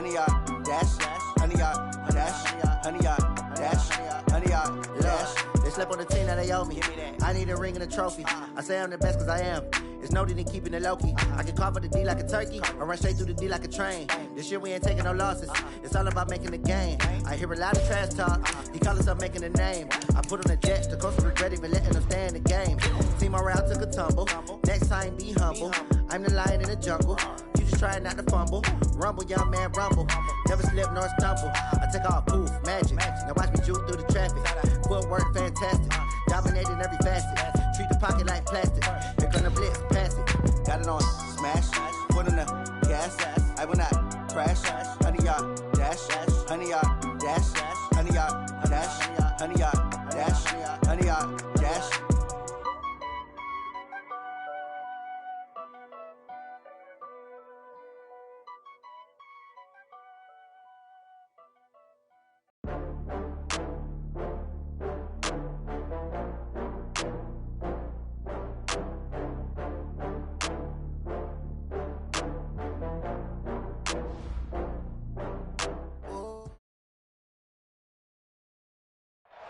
100-yard dash, 100-yard dash, 100-yard dash, 100-yard dash. They slept on the team, now they owe me. I need a ring and a trophy. I say I'm the best cause I am. It's no need in keeping it low-key. I can carve up the D like a turkey or run straight through the D like a train. This year we ain't taking no losses. It's all about making the game. I hear a lot of trash talk. He call us up making a name. I put on the Jets. The coach regret even letting them stay in the game. Team morale took a tumble. Next time be humble. I'm the lion in the jungle. You just trying not to fumble. Rumble, young man, rumble. Never slip nor stumble. I take off, poof, magic. Now watch me juke through the traffic. Footwork fantastic. Dominating every facet. Treat the pocket like plastic. Here come the blitz, pass it. Got it on smash. Put in the gas. I will not crash. 100-yard dash. 100-yard dash. 100-yard dash. 100-yard dash. 100-yard dash.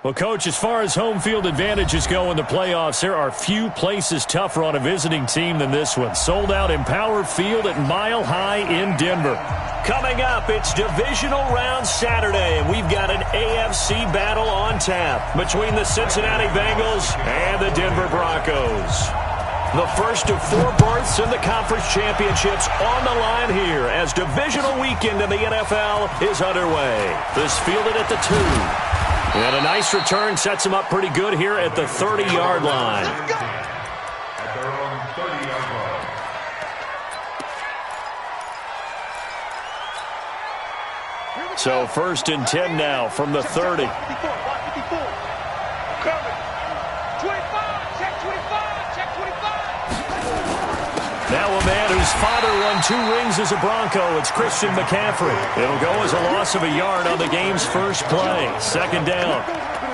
Well, Coach, as far as home field advantages go in the playoffs, there are few places tougher on a visiting team than this one. Sold out Empower Field at Mile High in Denver. Coming up, it's divisional round Saturday, and we've got an AFC battle on tap between the Cincinnati Bengals and the Denver Broncos. The first of 4 berths in the conference championships on the line here as divisional weekend in the NFL is underway. This fielded at the 2. And a nice return sets him up pretty good here at the 30-yard line. At their own 30-yard line. So 1st and 10 now from the 30. Now a man whose father won 2 rings as a Bronco. It's Christian McCaffrey. It'll go as a loss of a yard on the game's first play. 2nd down.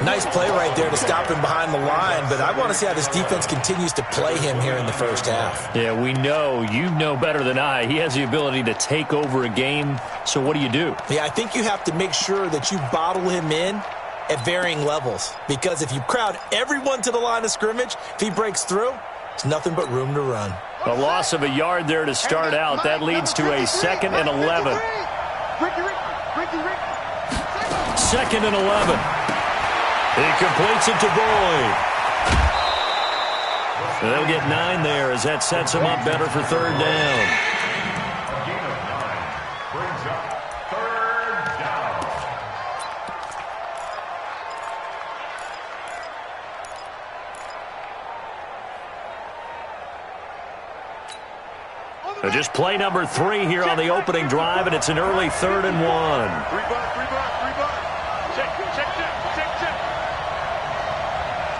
Nice play right there to stop him behind the line, but I want to see how this defense continues to play him here in the first half. Yeah, we know. You know better than I. He has the ability to take over a game, so what do you do? Yeah, I think you have to make sure that you bottle him in at varying levels, because if you crowd everyone to the line of scrimmage, if he breaks through, there's nothing but room to run. A loss of a yard there to start out. That leads to a 2nd and 11. 2nd and 11. He completes it to Boyd. They'll get 9 there as that sets him up better for 3rd down. A gain of 9 brings up 3rd down. Just play number 3 here on the opening drive, and it's an early 3rd and 1. 3 buck. Check.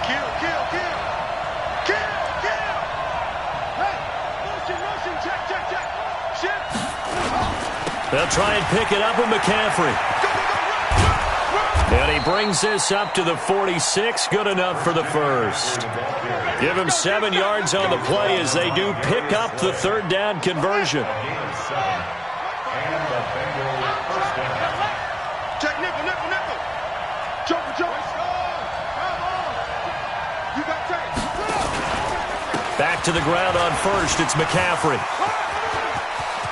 Kill. Hey, motion, check. Shift. They'll try and pick it up with McCaffrey. And he brings this up to the 46. Good enough for the first. Give him 7 yards on the play as they do pick up the 3rd down conversion. Check nickel. Jump. You got tape. Back to the ground on 1st. It's McCaffrey.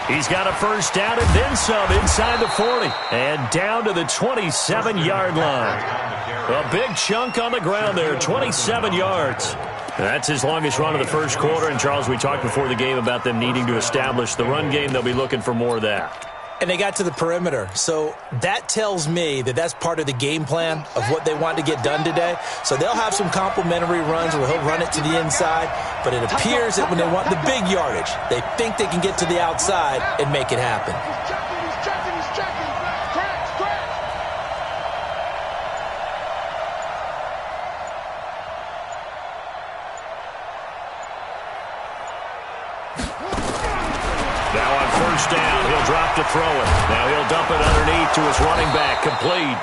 He's got a 1st down and then some inside the 40. And down to the 27-yard line. A big chunk on the ground there, 27 yards. That's his longest run of the first quarter. And, Charles, we talked before the game about them needing to establish the run game. They'll be looking for more of that. And they got to the perimeter. So that tells me that that's part of the game plan of what they want to get done today. So they'll have some complementary runs where he'll run it to the inside. But it appears that when they want the big yardage, they think they can get to the outside and make it happen. He's checking. Crash. Now on 1st down, he'll drop to throw it. Now he'll dump it underneath to his running back, complete.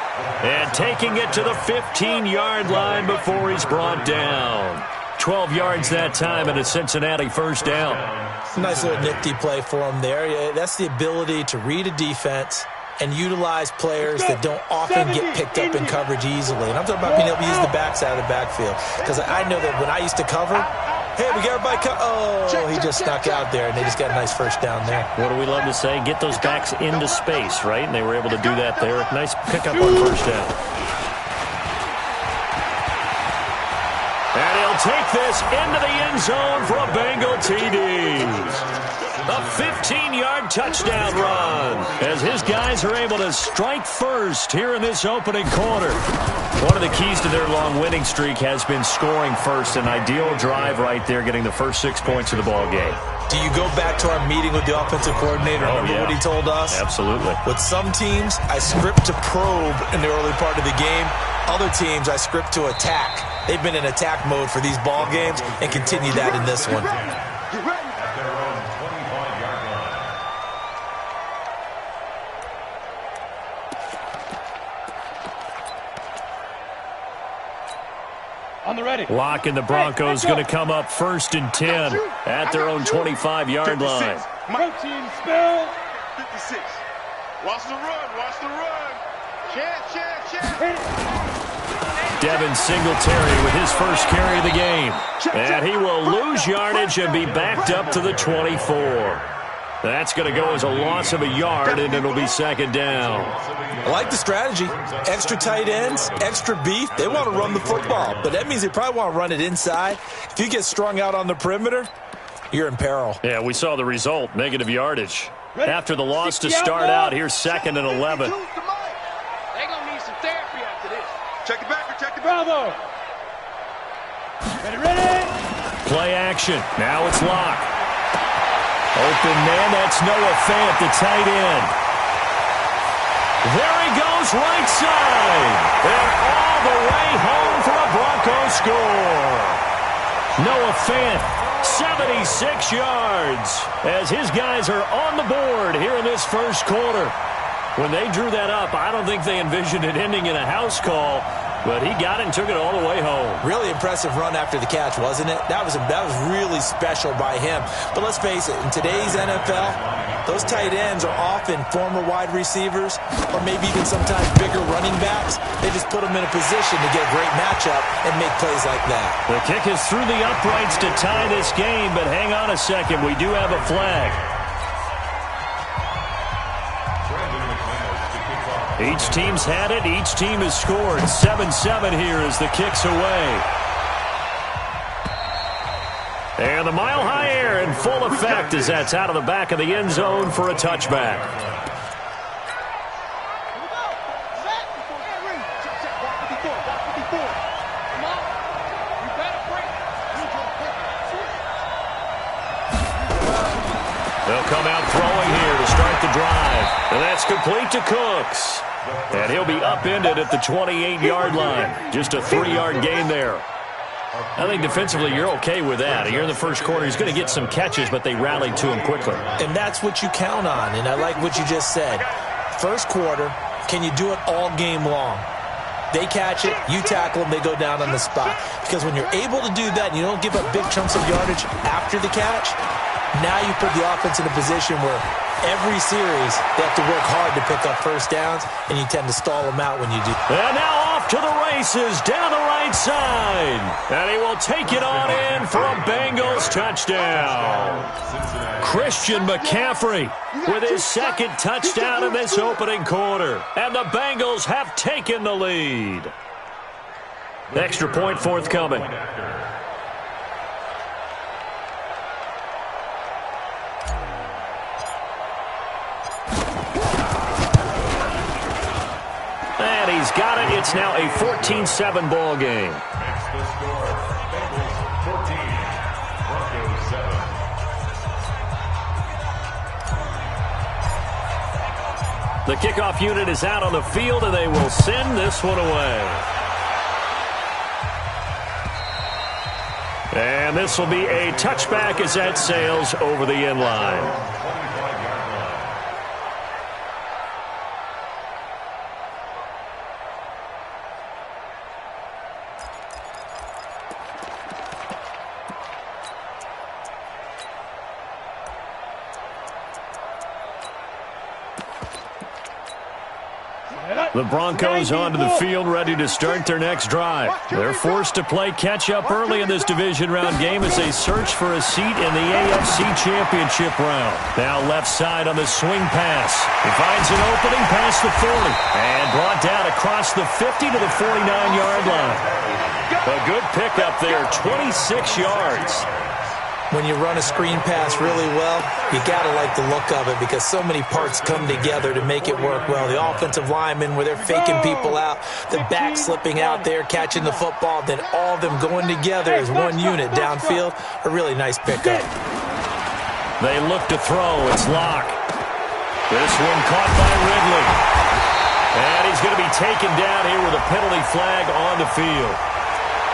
And taking it to the 15-yard line before he's brought down. 12 yards that time and a Cincinnati first down. Nice little nifty play for him there. That's the ability to read a defense and utilize players that don't often get picked up in coverage easily. And I'm talking about being able to use the backside of the backfield. Because I know that when I used to cover, hey, we got everybody he just snuck out there, and they just got a nice first down there. What do we love to say? Get those backs into space, right? And they were able to do that there. Nice pickup on first down. And he'll take this into the end zone for a Bengal TD. A 15-yard touchdown run as his guys are able to strike first here in this opening quarter. One of the keys to their long winning streak has been scoring first. An ideal drive right there, getting the first 6 points of the ball game. Do you go back to our meeting with the offensive coordinator? Remember what he told us? Absolutely. With some teams, I script to probe in the early part of the game. Other teams, I script to attack. They've been in attack mode for these ball games and continue that in this one. On the ready. Lock and the Broncos going to come up 1st and 10 at their own 25-yard line. Protein spell. 56. Watch the run. Watch the run. Check. Devin Singletary with his first carry of the game. And he will lose yardage and be backed up to the 24. That's going to go as a loss of a yard, and it'll be 2nd down. I like the strategy. Extra tight ends, extra beef. They want to run the football, but that means they probably want to run it inside. If you get strung out on the perimeter, you're in peril. Yeah, we saw the result, negative yardage. After the loss to start out, here's 2nd and 11. They're going to need some therapy after this. Check the back. Check the back. Bravo. Ready. Play action. Now it's locked. Open man, that's Noah Fant, the tight end. There he goes, right side. And all the way home for a Broncos score. Noah Fant, 76 yards, as his guys are on the board here in this first quarter. When they drew that up, I don't think they envisioned it ending in a house call, but he got it and took it all the way home. Really impressive run after the catch, wasn't it? That was really special by him. But let's face it, in today's NFL, those tight ends are often former wide receivers or maybe even sometimes bigger running backs. They just put them in a position to get a great matchup and make plays like that. The kick is through the uprights to tie this game, but hang on a second. We do have a flag. Each team's had it. Each team has scored. 7-7 here as the kick's away. And the mile-high air in full effect as that's out of the back of the end zone for a touchback. They'll come out throwing here to start the drive. And that's complete to Cooks. And he'll be upended at the 28-yard line. Just a 3-yard gain there. I think defensively you're okay with that. Here in the first quarter, he's going to get some catches, but they rallied to him quickly. And that's what you count on, and I like what you just said. First quarter, can you do it all game long? They catch it, you tackle them, they go down on the spot. Because when you're able to do that and you don't give up big chunks of yardage after the catch, now you put the offense in a position where every series they have to work hard to pick up first downs, and you tend to stall them out when you do. And now off to the races down the right side. And he will take it on in for a Bengals touchdown. Christian McCaffrey with his second touchdown in this opening quarter. And the Bengals have taken the lead. Extra point forthcoming. And he's got it. It's now a 14-7 ball game. Makes the score. Bengals 14, Broncos 7. The kickoff unit is out on the field, and they will send this one away. And this will be a touchback as that sails over the end line. The Broncos onto the field, ready to start their next drive. They're forced to play catch-up early in this division round game as they search for a seat in the AFC Championship round. Now left side on the swing pass. He finds an opening past the 40 and brought down across the 50 to the 49-yard line. A good pickup there, 26 yards. When you run a screen pass really well, you got to like the look of it because so many parts come together to make it work well. The offensive linemen, where they're faking people out, the back slipping out there, catching the football, then all of them going together as one unit downfield. A really nice pickup. They look to throw. It's Locke. This one caught by Ridley. And he's going to be taken down here with a penalty flag on the field.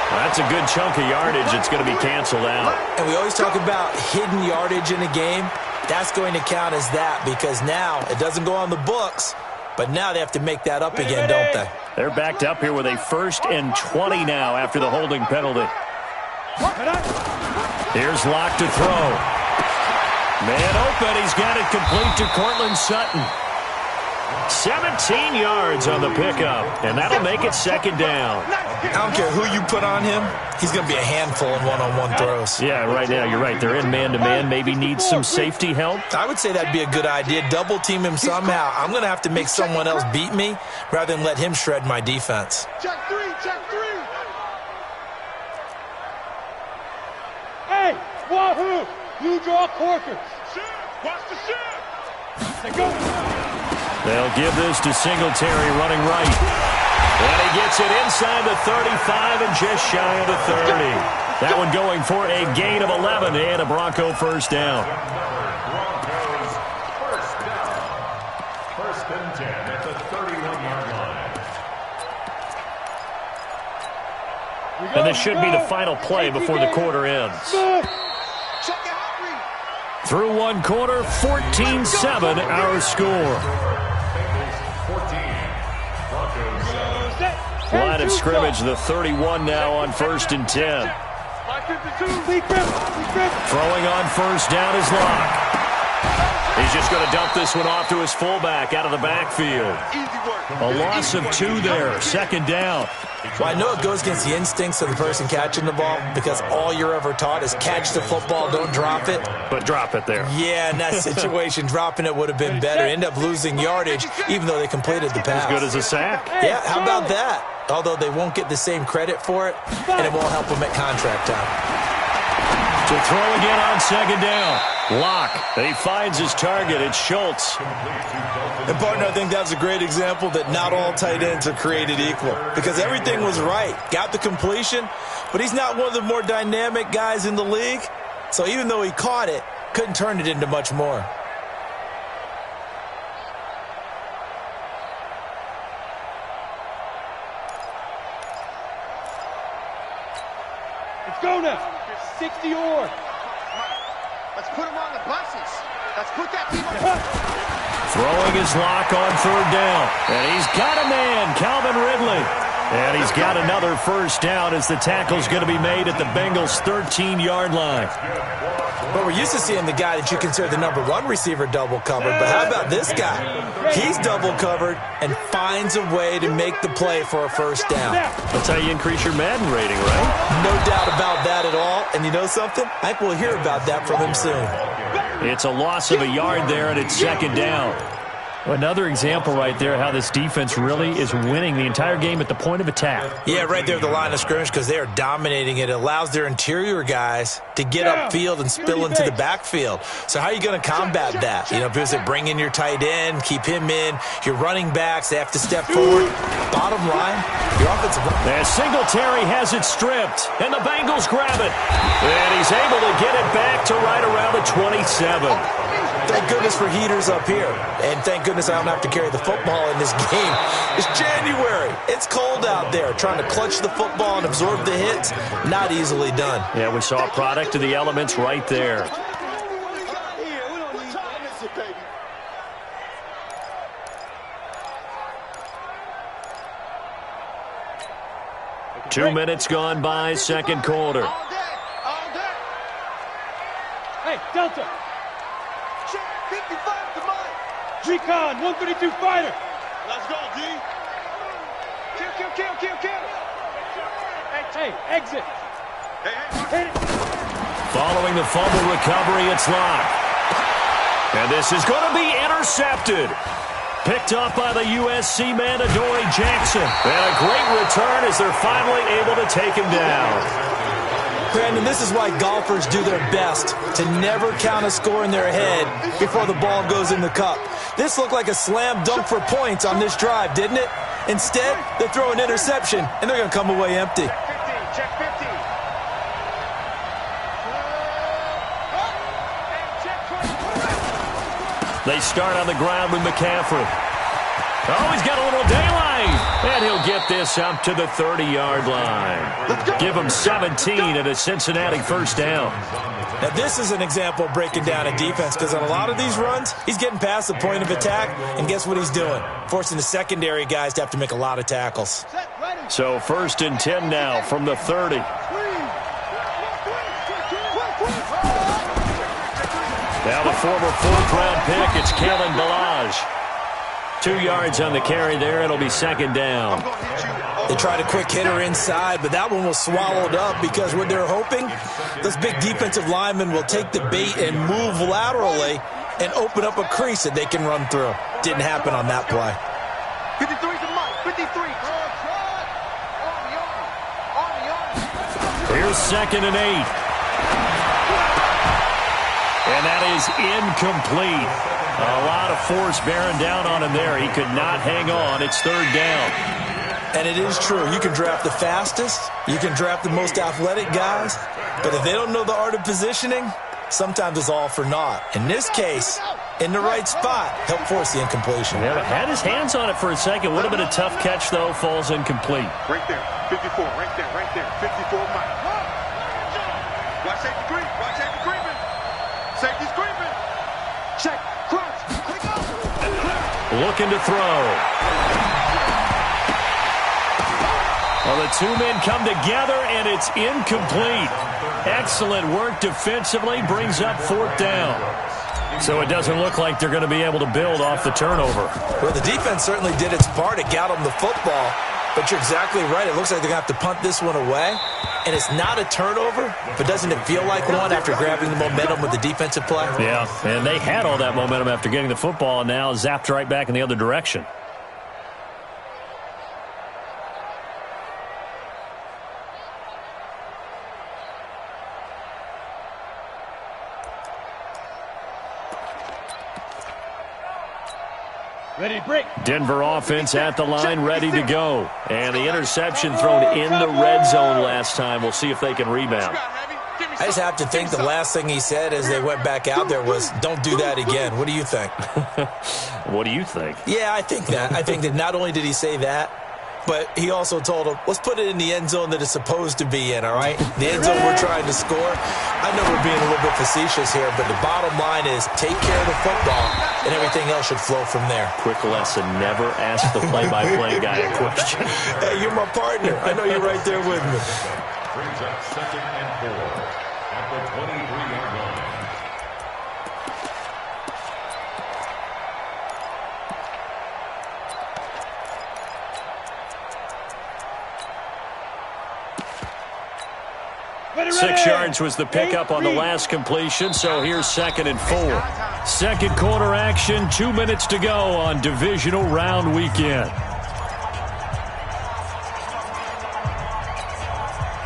That's a good chunk of yardage. It's going to be canceled out. And we always talk about hidden yardage in a game. That's going to count as that because now it doesn't go on the books, but now they have to make that up again, don't they? They're backed up here with a 1st and 20 now after the holding penalty. Here's Locke to throw. Man open. He's got it complete to Cortland Sutton. 17 yards on the pickup, and that'll make it 2nd down. I don't care who you put on him. He's going to be a handful in one-on-one throws. Yeah, right now, you're right. They're in man-to-man. Maybe needs some safety help. I would say that'd be a good idea. Double-team him somehow. I'm going to have to make someone else beat me rather than let him shred my defense. Check three. Hey, wahoo! You draw corkers. Watch the shift. They go. They'll give this to Singletary running right. And he gets it inside the 35 and just shy of the 30. That one going for a gain of 11 and a Bronco 1st down. Broncos first down. 1st and 10 at the 31-yard line. And this should be the final play before the quarter ends. Through one quarter, 14-7 our score. Line of scrimmage, the 31 now on 1st and 10. Throwing on 1st down is Locke. He's just going to dump this one off to his fullback out of the backfield. A loss of 2 there, 2nd down. Well, I know it goes against the instincts of the person catching the ball because all you're ever taught is catch the football, don't drop it. But drop it there. Yeah, in that situation, dropping it would have been better. End up losing yardage, even though they completed the pass. As good as a sack. Yeah, how about that? Although they won't get the same credit for it, and it won't help them at contract time. To throw again on 2nd down. Locke. He finds his target. It's Schultz. And, partner, I think that's a great example that not all tight ends are created equal because everything was right. Got the completion, but he's not one of the more dynamic guys in the league. So even though he caught it, couldn't turn it into much more. Let's go now. 60 or. Let's put him on the buses. Let's put that team on. Throwing his Locke on 3rd down. And he's got a man, Calvin Ridley. And he's got another 1st down as the tackle's going to be made at the Bengals' 13-yard line. But we're used to seeing the guy that you consider the #1 receiver double covered. But how about this guy? He's double covered and finds a way to make the play for a 1st down. That's how you increase your Madden rating, right? No doubt about that at all. And you know something? I think we'll hear about that from him soon. It's a loss of a yard there, and it's 2nd down. Another example right there how this defense really is winning the entire game at the point of attack. Yeah, right there at the line of scrimmage because they are dominating it. It allows their interior guys to get upfield and spill into the backfield. So how are you going to combat that? You know, because they bring in your tight end, keep him in. Your running backs, they have to step forward. Bottom line, your offensive line. And Singletary has it stripped, and the Bengals grab it. And he's able to get it back to right around the 27. Thank goodness for heaters up here. And thank goodness I don't have to carry the football in this game. It's January. It's cold out there. Trying to clutch the football and absorb the hits, not easily done. Yeah, we saw a product of the elements right there. Two minutes gone by, 2nd quarter. Hey, Delta. Check 55 to mine. Recon, 132 fighter. Let's go, D. Kill. Hey, exit. Hey. Following the fumble recovery, it's locked. And this is going to be intercepted. Picked off by the USC man, Adoree Jackson. And a great return as they're finally able to take him down. Brandon, this is why golfers do their best to never count a score in their head before the ball goes in the cup. This looked like a slam dunk for points on this drive, didn't it? Instead, they throw an interception, and they're going to come away empty. Check 50. They start on the ground with McCaffrey. Oh, he's got a little daylight. And he'll get this up to the 30-yard line. Give him 17 at a Cincinnati first down. Now, this is an example of breaking down a defense because on a lot of these runs, he's getting past the point of attack, and guess what he's doing? Forcing the secondary guys to have to make a lot of tackles. So 1st and 10 now from the 30. Now the former 4th-round pick, it's Kalen Ballage. 2 yards on the carry there. It'll be 2nd down. They tried a quick hitter inside, but that one was swallowed up because what they're hoping, those big defensive linemen will take the bait and move laterally and open up a crease that they can run through. Didn't happen on that play. 53 to Mike. 53. Here's 2nd and 8. And that is incomplete. A lot of force bearing down on him there. He could not hang on. It's 3rd down. And it is true. You can draft the fastest. You can draft the most athletic guys. But if they don't know the art of positioning, sometimes it's all for naught. In this case, in the right spot, help force the incompletion. Yeah, had his hands on it for a second. Would have been a tough catch, though. Falls incomplete. Right there. 54. Right there. 54 Mike. Watch safety creep. Watch safety creeping. Safety's creeping. Check. Crunch. Looking to throw. Well, the 2 men come together, and it's incomplete. Excellent work defensively. Brings up 4th down. So it doesn't look like they're going to be able to build off the turnover. Well, the defense certainly did its part to get them the football. But you're exactly right. It looks like they're going to have to punt this one away. And it's not a turnover, but doesn't it feel like one after grabbing the momentum with the defensive play? Yeah, and they had all that momentum after getting the football and now zapped right back in the other direction. Ready, break. Denver offense at the line, ready to go. And the interception thrown in the red zone last time. We'll see if they can rebound. I just have to think the last thing he said as they went back out there was, don't do that again. What do you think? What do you think? Yeah, I think that. I think that not only did he say that, but he also told him, let's put it in the end zone that it's supposed to be in, all right? The end zone we're trying to score. I know we're being a little bit facetious here, but the bottom line is take care of the football, and everything else should flow from there. Quick lesson, never ask the play-by-play guy a question. Hey, you're my partner. I know you're right there with me. Brings up 2nd and 4 at the 23-yard line. Ready. 6 yards was the pickup on the last completion, so here's 2nd and 4. Second quarter action, 2 minutes to go on divisional round weekend.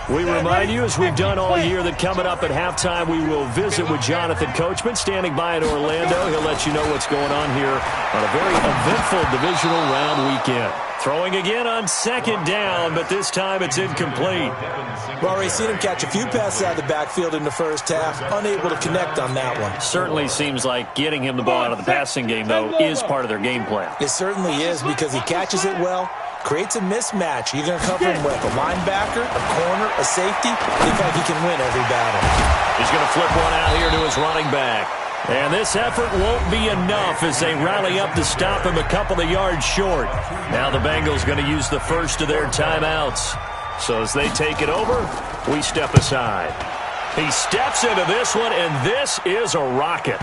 We remind you, as we've done all year, that coming up at halftime, we will visit with Jonathan Coachman, standing by in Orlando. He'll let you know what's going on here on a very eventful divisional round weekend. Throwing again on 2nd down, but this time it's incomplete. We've already seen him catch a few passes out of the backfield in the first half, unable to connect on that one. Certainly seems like getting him the ball out of the passing game, though, is part of their game plan. It certainly is because he catches it well, creates a mismatch. You're going to cover him with a linebacker, a corner, a safety. Look like he can win every battle. He's going to flip one out here to his running back. And this effort won't be enough as they rally up to stop him a couple of yards short. Now the Bengals going to use the first of their timeouts. So as they take it over, we step aside. He steps into this one, and this is a rocket.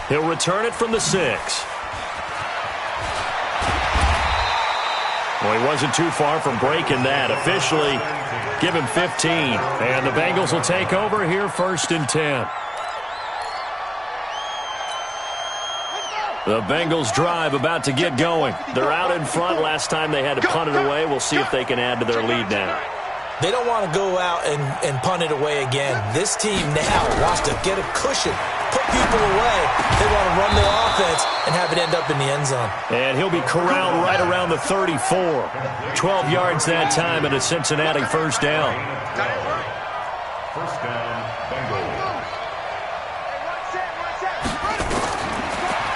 He'll return it from the 6. Well, he wasn't too far from breaking that. Officially, give him 15. And the Bengals will take over here 1st and 10. The Bengals drive about to get going. They're out in front. Last time they had to punt it away. We'll see if they can add to their lead now. They don't want to go out and punt it away again. This team now wants to get a cushion, put people away. They want to run their offense and have it end up in the end zone. And he'll be corralled right around the 34. 12 yards that time and a Cincinnati first down. First down, Bengals.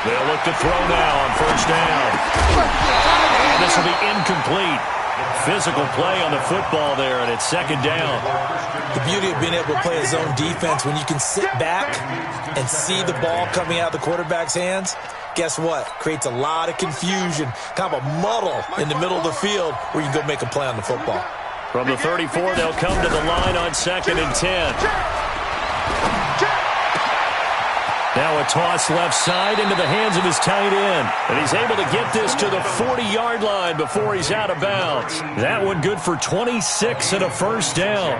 They'll look to throw now on first down. And this will be incomplete. Physical play on the football there, and it's 2nd down. The beauty of being able to play a zone defense when you can sit back and see the ball coming out of the quarterback's hands, guess what? Creates a lot of confusion, kind of a muddle in the middle of the field where you can go make a play on the football. From the 34, they'll come to the line on 2nd and 10. Now a toss left side into the hands of his tight end. And he's able to get this to the 40-yard line before he's out of bounds. That one good for 26 and a first down.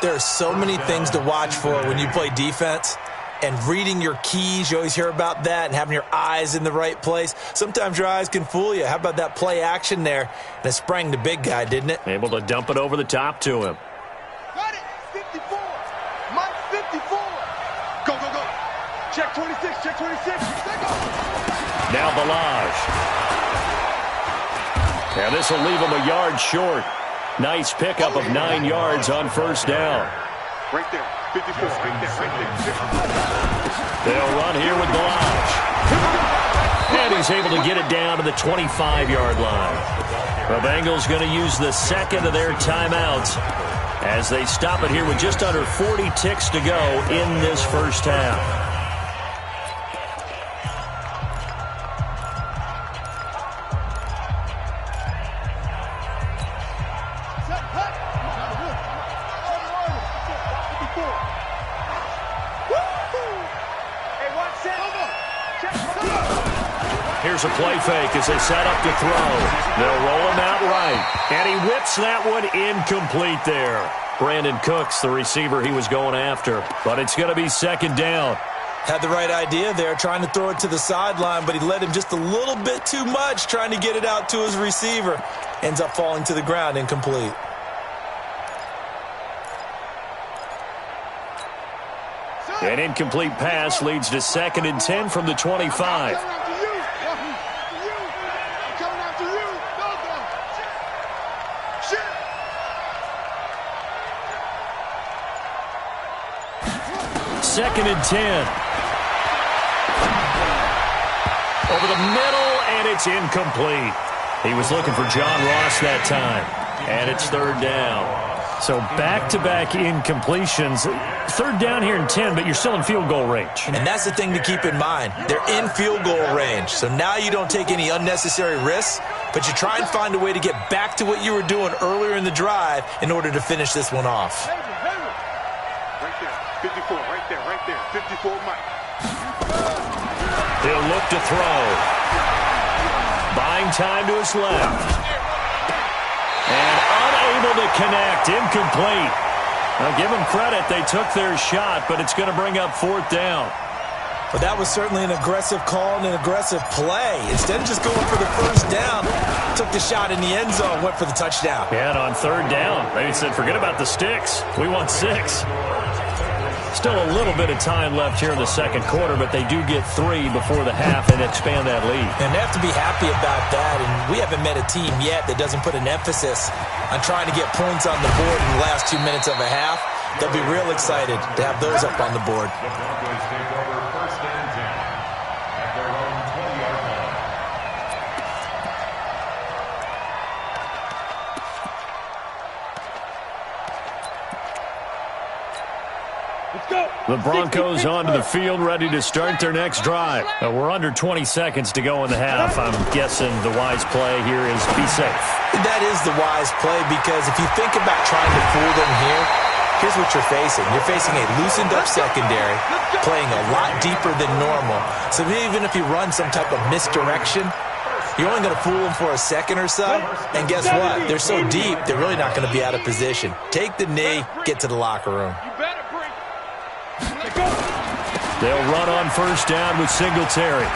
There are so many things to watch for when you play defense. And reading your keys, you always hear about that, and having your eyes in the right place. Sometimes your eyes can fool you. How about that play action there? And it sprang the big guy, didn't it? Able to dump it over the top to him. Got it. 54. Mike 54. Go, go, go. Check 26, check 26. Now Balaj. And this will leave him a yard short. Nice pickup of 9 yards on first down. Right there, 54, right there. They'll run here with Balaj. And he's able to get it down to the 25-yard line. The Bengals going to use the second of their timeouts as they stop it here with just under 40 ticks to go in this first half. Here's a play fake as they set up to throw. They'll roll him out right. And he whips that one incomplete there. Brandon Cooks, the receiver he was going after. But it's going to be 2nd down. Had the right idea there, trying to throw it to the sideline, but he led him just a little bit too much, trying to get it out to his receiver. Ends up falling to the ground, incomplete. An incomplete pass leads to 2nd and 10 from the 25. Second and 10. Over the middle, and it's incomplete. He was looking for John Ross that time. And it's 3rd down. So back-to-back incompletions. 3rd down here in 10, but you're still in field goal range. And that's the thing to keep in mind. They're in field goal range. So now you don't take any unnecessary risks, but you try and find a way to get back to what you were doing earlier in the drive in order to finish this one off. Right there, 54, right there, 54 Mike. He'll look to throw. Buying time to his left. And unable to connect, incomplete. Now give them credit, they took their shot, but it's going to bring up 4th down. But that was certainly an aggressive call and an aggressive play. Instead of just going for the first down, took the shot in the end zone, went for the touchdown. Yeah, and on 3rd down, they said, forget about the sticks. We want 6. Still a little bit of time left here in the 2nd quarter, but they do get 3 before the half and expand that lead. And they have to be happy about that, and we haven't met a team yet that doesn't put an emphasis on trying to get points on the board in the last 2 minutes of a half. They'll be real excited to have those up on the board. The Broncos take over 1st and 10 at their own 20-yard line. The Broncos onto the field, ready to start their next drive. We're under 20 seconds to go in the half. I'm guessing the wise play here is be safe. That is the wise play, because if you think about trying to fool them here, here's what you're facing. You're facing a loosened up secondary, playing a lot deeper than normal. So even if you run some type of misdirection, You're only going to fool them for a second or so, and guess what? They're so deep, they're really not going to be out of position. Take the knee, get to the locker room. They'll run on first down with Singletary.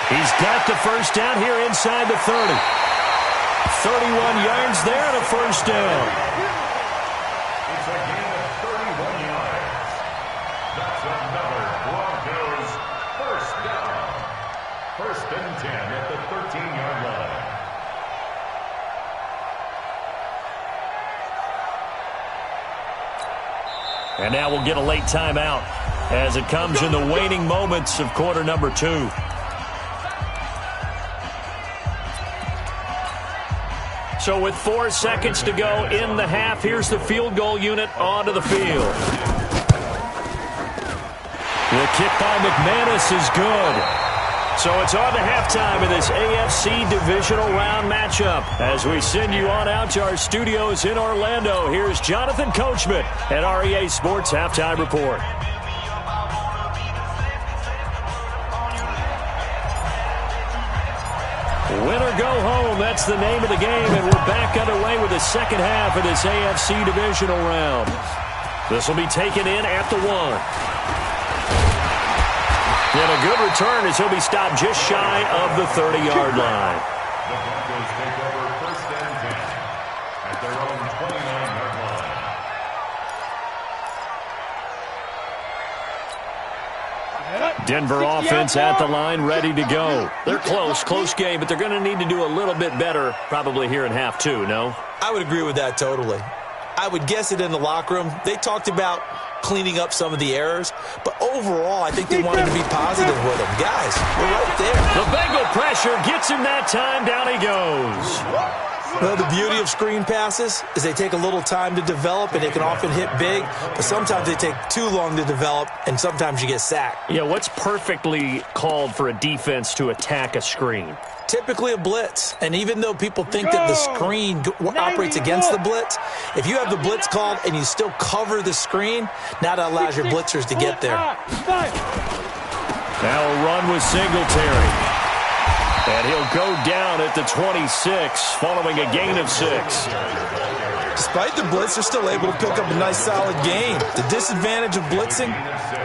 He's got the first down here inside the 30. 31 yards there and a first down. It's a gain of 31 yards. That's another Broncos first down. First and 10 at the 13-yard line. And now we'll get a late timeout as it comes in the waning moments of quarter number 2. So with 4 seconds to go in the half, here's the field goal unit onto the field. The kick by McManus is good. So it's on to halftime of this AFC divisional round matchup. As we send you on out to our studios in Orlando, here's Jonathan Coachman at REA Sports Halftime Report. Win or go home, that's the name of the game, and we're back underway with the second half of this AFC divisional round. This will be taken in at the 1. And a good return as he'll be stopped just shy of the 30-yard line. The Broncos take over first and 10 at their own 29-yard line. Denver offense at the line, ready to go. They're close game, but they're going to need to do a little bit better probably here in half 2, no? I would agree with that totally. I would guess it in the locker room. They talked about cleaning up some of the errors, but overall, I think they wanted to be positive with them. Guys, we're right there. The Bengal pressure gets him that time. Down he goes. Well, the beauty of screen passes is they take a little time to develop, and they can often hit big, but sometimes they take too long to develop, and sometimes you get sacked. Yeah, what's perfectly called for a defense to attack a screen? Typically a blitz, and even though people think that the screen operates against the blitz, if you have the blitz called and you still cover the screen, now that allows your blitzers to get there. Now a run with Singletary. And he'll go down at the 26 following a gain of 6. Despite the blitz, they're still able to pick up a nice solid gain. The disadvantage of blitzing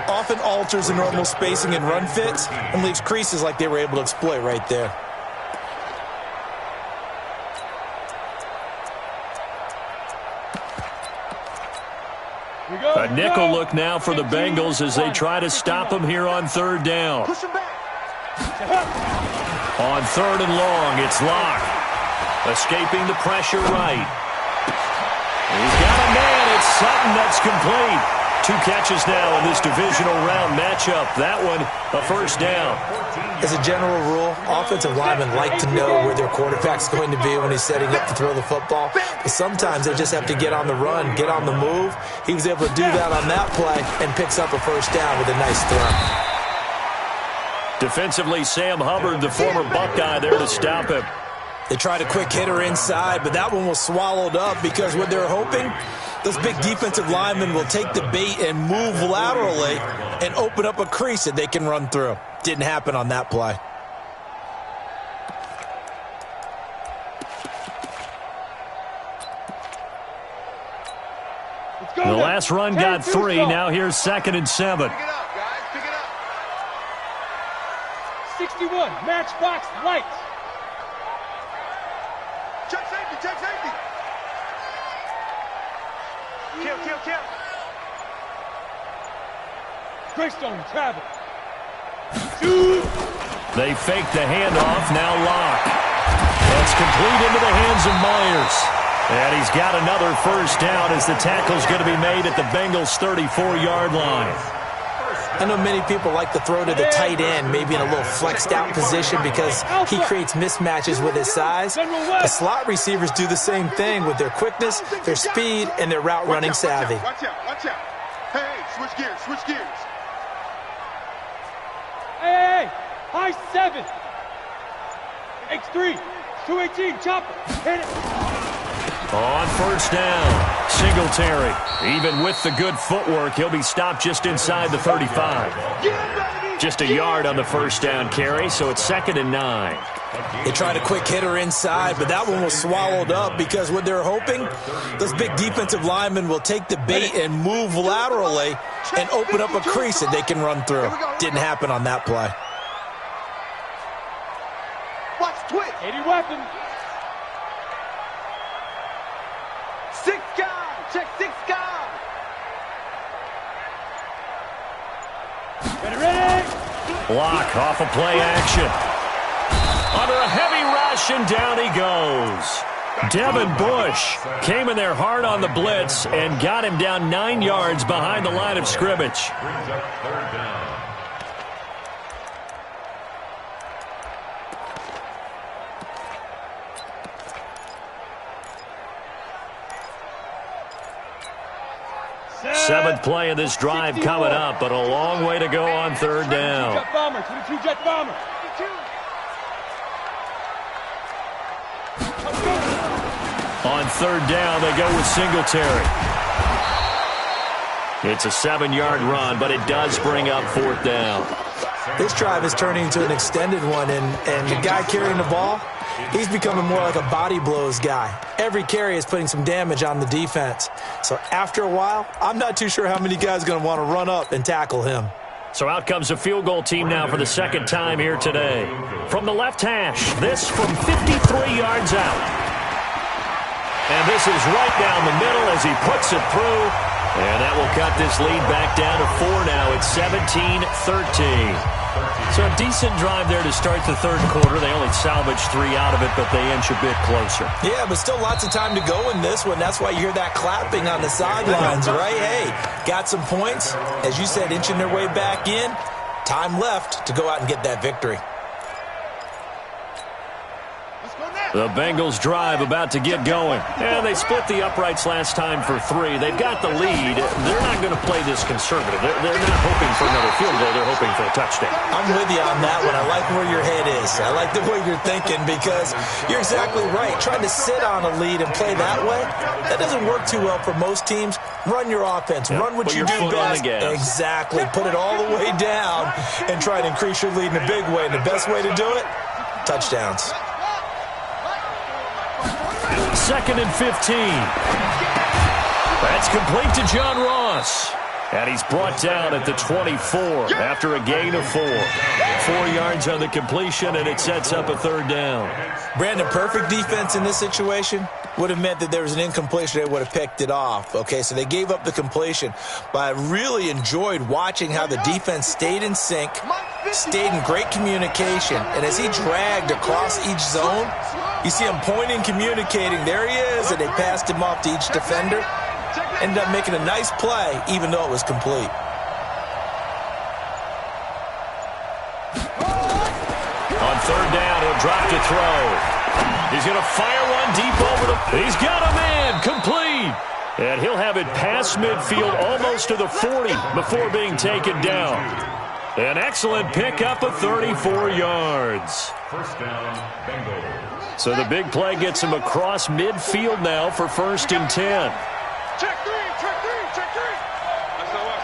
often alters the normal spacing and run fits and leaves creases like they were able to exploit right there. A nickel look now for the Bengals as they try to stop him here on third down. On third and long, it's Locke. Escaping the pressure right. He's got a man. It's Sutton that's complete. 2 catches now in this divisional round matchup. That one, a first down. As a general rule, offensive linemen like to know where their quarterback's going to be when he's setting up to throw the football. But sometimes they just have to get on the run, get on the move. He was able to do that on that play and picks up a first down with a nice throw. Defensively, Sam Hubbard, the former Buckeye, there to stop him. They tried a quick hitter inside, but that one was swallowed up because what they're hoping, those big defensive linemen will take the bait and move laterally and open up a crease that they can run through. Didn't happen on that play. The last run got 3. Now here's 2nd and 7. Pick it up, guys. Pick it up. 61, matchbox lights. Check safety, check safety. Kill. Greystone travel. They fake the handoff. Now Locke. That's complete into the hands of Myers. And he's got another first down as the tackle's going to be made at the Bengals' 34-yard line. I know many people like to throw to the tight end, maybe in a little flexed out position because he creates mismatches with his size. The slot receivers do the same thing with their quickness, their speed, and their route running savvy. Watch out. Hey, switch gears. Hey, high 7. X3, 218, chopper. Hit it. On first down, Singletary. Even with the good footwork, he'll be stopped just inside the 35. Just a yard on the first down carry, so it's 2nd and 9. They tried a quick hitter inside, but that one was swallowed up because what they're hoping, those big defensive linemen will take the bait and move laterally and open up a crease that they can run through. Didn't happen on that play. Watch twitch. 80 weapon. 6 guys. Check 6 guys. Ready. Block off of play action. Under a heavy rush, and down he goes. Devin Bush came in there hard on the blitz and got him down 9 yards behind the line of scrimmage. Brings up 3rd down. Seventh play of this drive coming up, but a long way to go on 3rd down. Jet bomber. 22 jet bomber. On 3rd down, they go with Singletary. It's a 7-yard run, but it does bring up 4th down. This drive is turning into an extended one, and the guy carrying the ball, he's becoming more like a body blows guy. Every carry is putting some damage on the defense. So after a while, I'm not too sure how many guys are going to want to run up and tackle him. So out comes a field goal team now for the 2nd time here today. From the left hash, this from 53 yards out. And this is right down the middle as he puts it through. And that will cut this lead back down to 4 now. It's 17-13. So a decent drive there to start the 3rd quarter. They only salvaged 3 out of it, but they inch a bit closer. Yeah, but still lots of time to go in this one. That's why you hear that clapping on the sidelines, right? Hey, got some points. As you said, inching their way back in. Time left to go out and get that victory. The Bengals drive about to get going. And they split the uprights last time for 3. They've got the lead. They're not going to play this conservative. They're not hoping for another field goal. They're hoping for a touchdown. I'm with you on that one. I like where your head is. I like the way you're thinking because you're exactly right. Trying to sit on a lead and play that way, that doesn't work too well for most teams. Run your offense. Run what you do best. Exactly. Put it all the way down and try to increase your lead in a big way. And the best way to do it, touchdowns. 2nd and 15. That's complete to John Ross. And he's brought down at the 24 after a gain of 4. 4 yards on the completion, and it sets up a 3rd down. Brandon, perfect defense in this situation would have meant that there was an incompletion. They would have picked it off. Okay, so they gave up the completion. But I really enjoyed watching how the defense stayed in sync, stayed in great communication. And as he dragged across each zone, you see him pointing, communicating. There he is, and they passed him off to each defender. Ended up making a nice play, even though it was complete. On 3rd down, he'll drop to throw. He's going to fire one deep over the... He's got a man, complete. And he'll have it past midfield, almost to the 40, before being taken down. An excellent pickup of 34 yards. 1st down, Bengals. So the big play gets him across midfield now for 1st and 10. Check 3, check 3, check 3. SOS.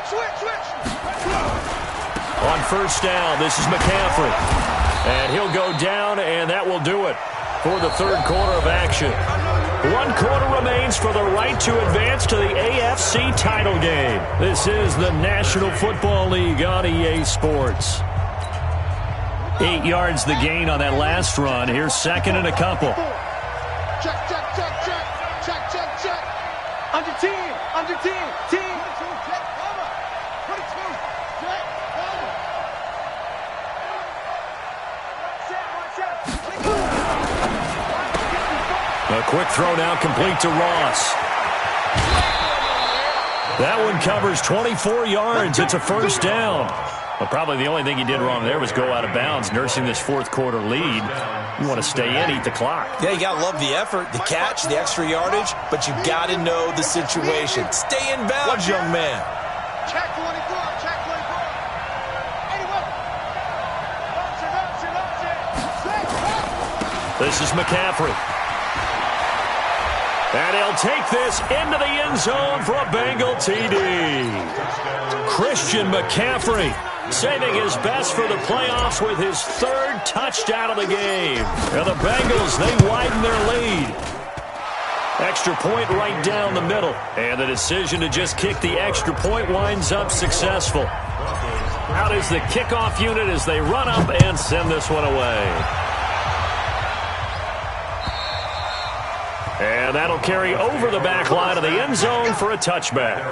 Switch. On 1st down, this is McCaffrey. And he'll go down, and that will do it for the 3rd quarter of action. 1 quarter remains for the right to advance to the AFC title game. This is the National Football League on EA Sports. 8 yards the gain on that last run. Here's 2nd and a couple. Check. Under team. A quick throw now complete to Ross. That one covers 24 yards. It's a 1st down. But probably the only thing he did wrong there was go out of bounds, nursing this 4th quarter lead. You want to stay in, eat the clock. Yeah, you got to love the effort, the catch, the extra yardage, but you got to know the situation. Stay in bounds, young man. Check 24, check 24. This is McCaffrey. And he'll take this into the end zone for a Bengal TD. Christian McCaffrey saving his best for the playoffs with his third touchdown of the game. And the Bengals, they widen their lead. Extra point right down the middle. And the decision to just kick the extra point winds up successful. Out is the kickoff unit as they run up and send this one away. And that'll carry over the back line of the end zone for a touchback.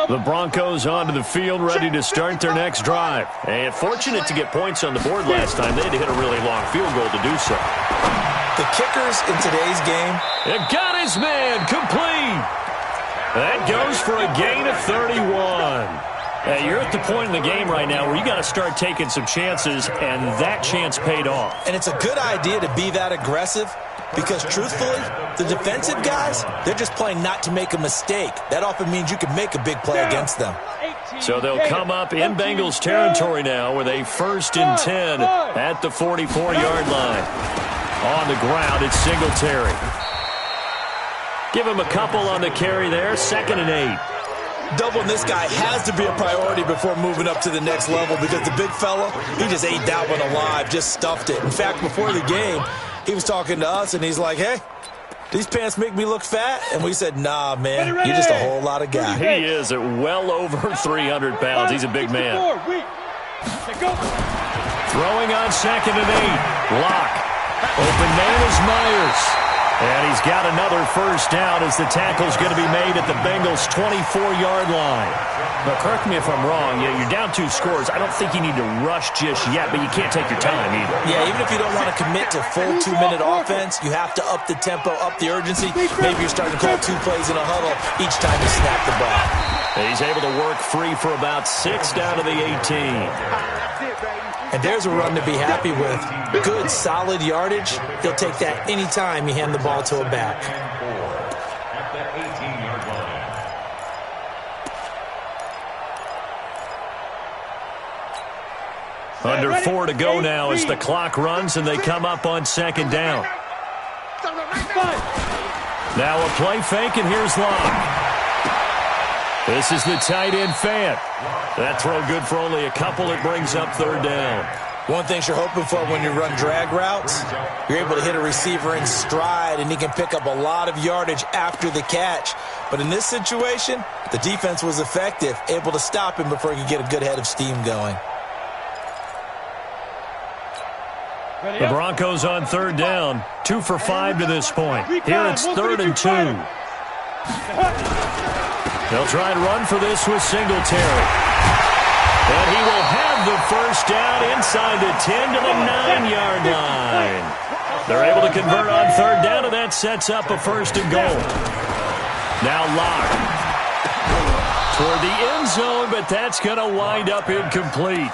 The Broncos onto the field, ready to start their next drive. And fortunate to get points on the board last time. They had to hit a really long field goal to do so. The kickers in today's game. It got his man complete. That goes for a gain of 31. Hey, you're at the point in the game right now where you got to start taking some chances, and that chance paid off. And it's a good idea to be that aggressive because, truthfully, the defensive guys, they're just playing not to make a mistake. That often means you can make a big play against them. So they'll come up in Bengals territory now with a 1st and 10 at the 44-yard line. On the ground, it's Singletary. Give him a couple on the carry there, 2nd and 8. Doubling this guy has to be a priority before moving up to the next level because the big fella, he just ate that one alive, just stuffed it. In fact, before the game, he was talking to us, and he's like, hey, these pants make me look fat? And we said, nah, man, you're just a whole lot of guy. He is at well over 300 pounds. He's a big man. Throwing on 2nd and 8. Lock. Open man is Myers. And he's got another first down as the tackle's going to be made at the Bengals' 24-yard line. Now, correct me if I'm wrong. You're down 2 scores. I don't think you need to rush just yet, but you can't take your time either. Yeah, even if you don't want to commit to full 2-minute offense, you have to up the tempo, up the urgency. Maybe you're starting to call 2 plays in a huddle each time you snap the ball. And he's able to work free for about 6 down to the 18. And there's a run to be happy with. Good, solid yardage. He'll take that any time you hand the ball to a back. At the 18-yard line. Under 4 to go now as the clock runs and they come up on 2nd down. Now a play fake, and here's Locke. This is the tight end Fant. That throw good for only a couple. It brings up 3rd down. One thing you're hoping for when you run drag routes, you're able to hit a receiver in stride, and he can pick up a lot of yardage after the catch. But in this situation, the defense was effective, able to stop him before he could get a good head of steam going. The Broncos on 3rd down. 2 for 5 to this point. Here it's 3rd and 2. They'll try and run for this with Singletary. And he will have the first down inside the 10 to the 9-yard line. They're able to convert on 3rd down, and that sets up a 1st and goal. Now Locke toward the end zone, but that's going to wind up incomplete.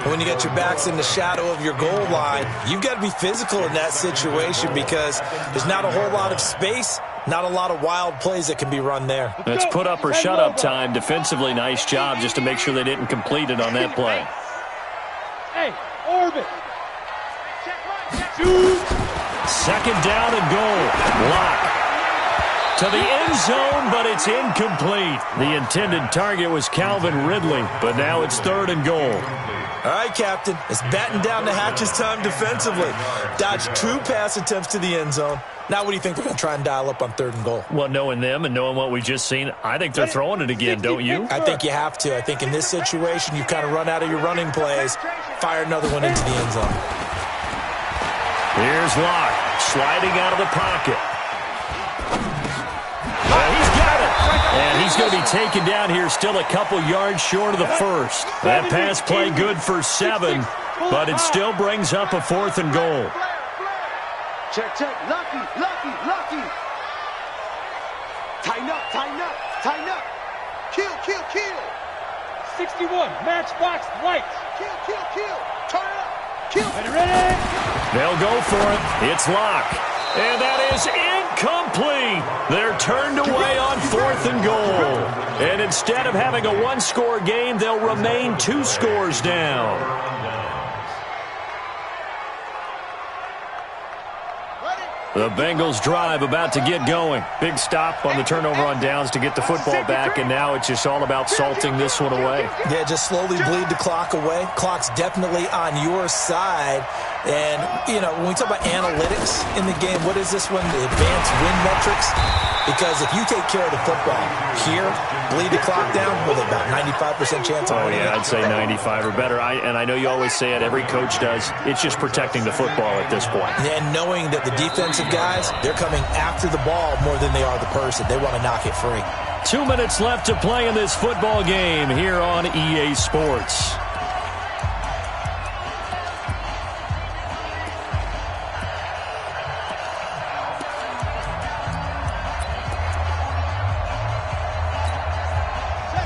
When you get your backs in the shadow of your goal line, you've got to be physical in that situation because there's not a whole lot of space. Not a lot of wild plays that can be run there. That's put up or shut up time. Defensively, nice job just to make sure they didn't complete it on that play. Hey, orbit. 2nd down and goal. Lock to the end zone, but it's incomplete. The intended target was Calvin Ridley, but now it's 3rd and goal. All right, Captain. It's batten down the hatches time defensively. Dodged 2 pass attempts to the end zone. Now what do you think they're going to try and dial up on 3rd and goal? Well, knowing them and knowing what we just seen, I think they're throwing it again, don't you? I think you have to. I think in this situation, you kind of run out of your running plays, fire another one into the end zone. Here's Locke, sliding out of the pocket. He's got it. And he's going to be taken down here, still a couple yards short of the 1st. That pass play good for 7, but it still brings up a 4th and goal. Check, check. Lucky, lucky, lucky. Tighten up, tighten up, tighten up. Kill, kill, kill. 61, matchbox lights. Kill, kill, kill. Turn it up. Kill. Ready? They'll go for it. It's Locke. And that is Complete. They're turned away on 4th and goal. And instead of having a one-score game, they'll remain 2 scores down. The Bengals drive about to get going. Big stop on the turnover on downs to get the football back, and now it's just all about salting this one away. Yeah, just slowly bleed the clock away. Clock's definitely on your side. And, you know, when we talk about analytics in the game, what is this one? The advanced win metrics? Because if you take care of the football here, bleed the clock down, with about 95% chance of winning. Oh, yeah, I'd say 95 or better. And I know you always say it, every coach does. It's just protecting the football at this point. And knowing that the defensive guys, they're coming after the ball more than they are the person. They want to knock it free. 2 minutes left to play in this football game here on EA Sports.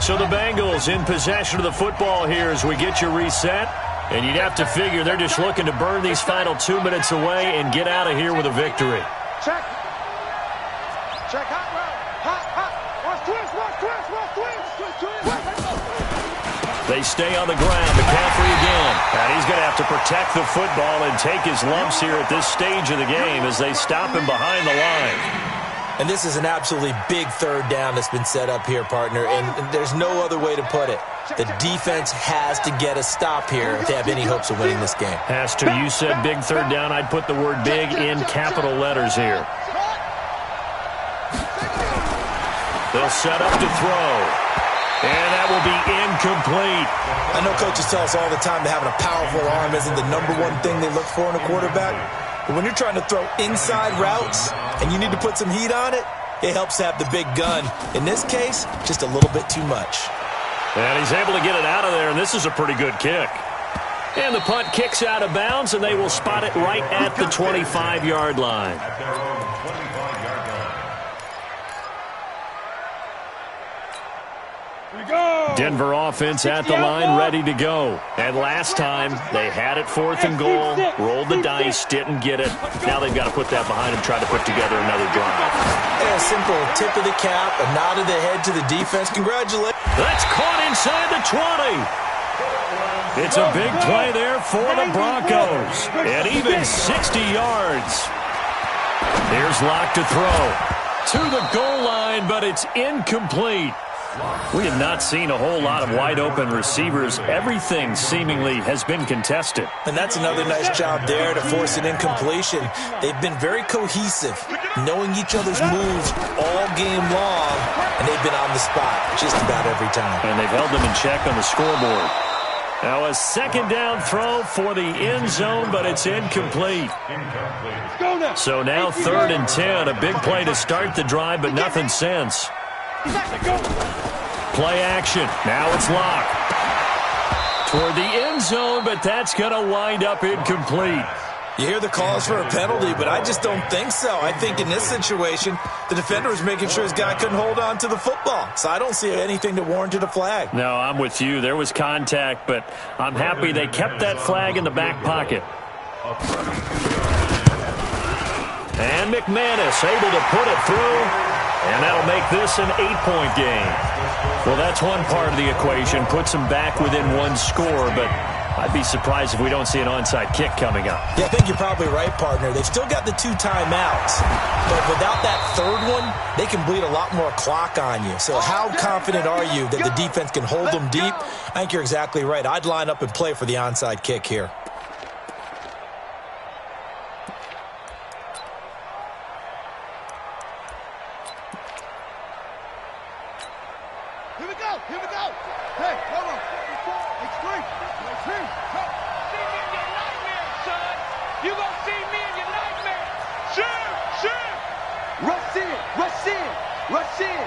So the Bengals in possession of the football here as we get you reset. And you'd have to figure they're just looking to burn these final 2 minutes away and get out of here with a victory. Check. Check. Hot route. Hot. Watch twist. They stay on the ground. McCaffrey again. And he's going to have to protect the football and take his lumps here at this stage of the game as they stop him behind the line. And this is an absolutely big 3rd down that's been set up here, partner, and there's no other way to put it. The defense has to get a stop here if they have any hopes of winning this game. Has to. You said big 3rd down. I'd put the word big in capital letters here. They'll set up to throw. And that will be incomplete. I know coaches tell us all the time that having a powerful arm isn't the #1 thing they look for in a quarterback. But when you're trying to throw inside routes and you need to put some heat on it, it helps to have the big gun. In this case, just a little bit too much. And he's able to get it out of there, and this is a pretty good kick. And the punt kicks out of bounds, and they will spot it right at the 25-yard line. Denver offense at the line, ready to go. And last time, they had it 4th and goal, rolled the dice, didn't get it. Now they've got to put that behind them, try to put together another drive. Yeah, a simple tip of the cap, a nod of the head to the defense. Congratulations. That's caught inside the 20. It's a big play there for the Broncos. And even 60 yards. Here's Locke to throw. To the goal line, but it's incomplete. We have not seen a whole lot of wide-open receivers. Everything seemingly has been contested. And that's another nice job there to force an incompletion. They've been very cohesive, knowing each other's moves all game long, and they've been on the spot just about every time. And they've held them in check on the scoreboard. Now a 2nd down throw for the end zone, but it's incomplete. So now 3rd and 10, a big play to start the drive, but nothing since. Play action. Now it's Locke. Toward the end zone, but that's going to wind up incomplete. You hear the calls for a penalty, but I just don't think so. I think in this situation, the defender was making sure his guy couldn't hold on to the football. So I don't see anything that warranted a flag. No, I'm with you. There was contact, but I'm happy they kept that flag in the back pocket. And McManus able to put it through. And that'll make this an 8-point game. Well, that's one part of the equation. Puts them back within 1 score, but I'd be surprised if we don't see an onside kick coming up. Yeah, I think you're probably right, partner. They've still got the 2 timeouts. But without that 3rd one, they can bleed a lot more clock on you. So how confident are you that the defense can hold them deep? I think you're exactly right. I'd line up and play for the onside kick here. Here we go. Hey, hold on. Extreme. See me in your nightmare, son. You gonna see me in your nightmare. Shoot. Rush in.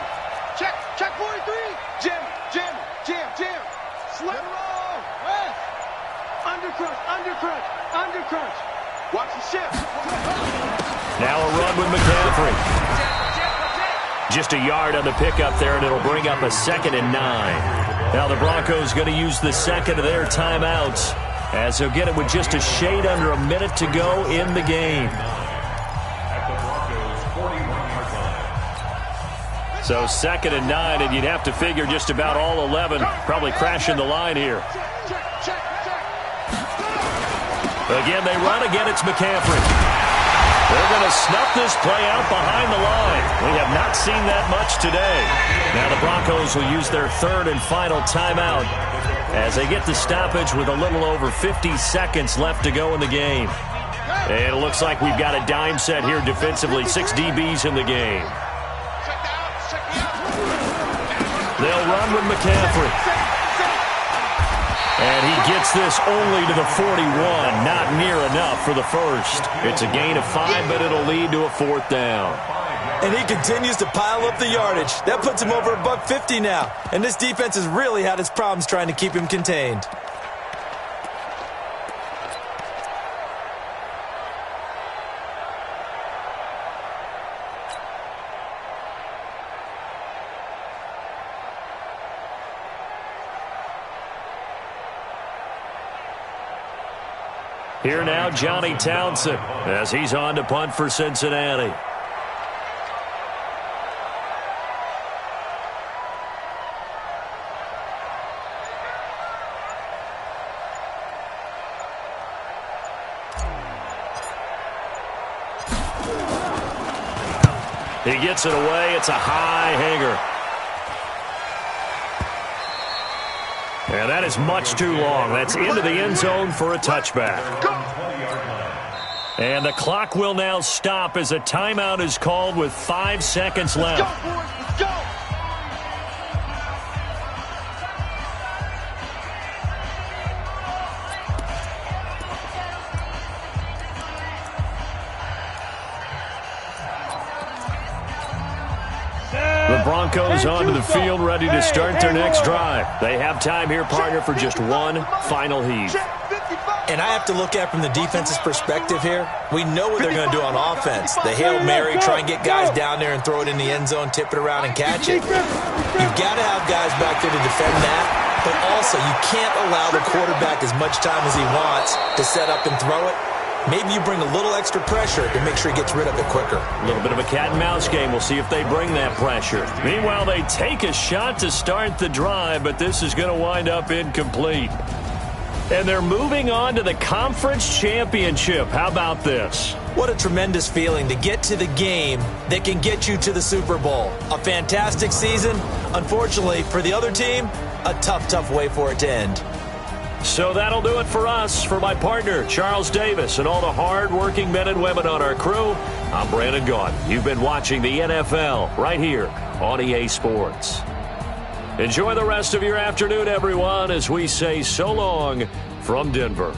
Check 43. Jam. Slip roll. West. Undercrunch. Watch the shift. Now a run with McCaffrey. Just a yard on the pickup there, and it'll bring up a 2nd and 9. Now the Broncos going to use the 2nd of their timeouts as they'll get it with just a shade under a minute to go in the game. At the Broncos' 41 So 2nd and 9, and you'd have to figure just about all 11 probably crashing the line here. Again, they run. Again, it's McCaffrey. They're going to snuff this play out behind the line. We have not seen that much today. Now the Broncos will use their 3rd and final timeout as they get the stoppage with a little over 50 seconds left to go in the game. And it looks like we've got a dime set here defensively. 6 DBs in the game. They'll run with McCaffrey. And he gets this only to the 41. Not near enough for the first. It's a gain of 5, but it'll lead to a 4th down. And he continues to pile up the yardage. That puts him over $150 now. And this defense has really had its problems trying to keep him contained. Here now, Johnny Townsend, as he's on to punt for Cincinnati. He gets it away. It's a high hanger. And that is much too long. That's into the end zone for a touchback. And the clock will now stop as a timeout is called with 5 seconds left. Let's go, boys. Let's go. The Broncos onto the field, ready to start their next drive. They have time here, partner, for just one final heave. And I have to look at it from the defense's perspective here. We know what they're going to do on offense. The Hail Mary, try and get guys down there and throw it in the end zone, tip it around and catch it. You've got to have guys back there to defend that. But also, you can't allow the quarterback as much time as he wants to set up and throw it. Maybe you bring a little extra pressure to make sure he gets rid of it quicker. A little bit of a cat and mouse game. We'll see if they bring that pressure. Meanwhile, they take a shot to start the drive, but this is going to wind up incomplete. And they're moving on to the conference championship. How about this? What a tremendous feeling to get to the game that can get you to the Super Bowl. A fantastic season. Unfortunately, for the other team, a tough, tough way for it to end. So that'll do it for us. For my partner, Charles Davis, and all the hard-working men and women on our crew, I'm Brandon Gaudin. You've been watching the NFL right here on EA Sports. Enjoy the rest of your afternoon, everyone, as we say so long from Denver.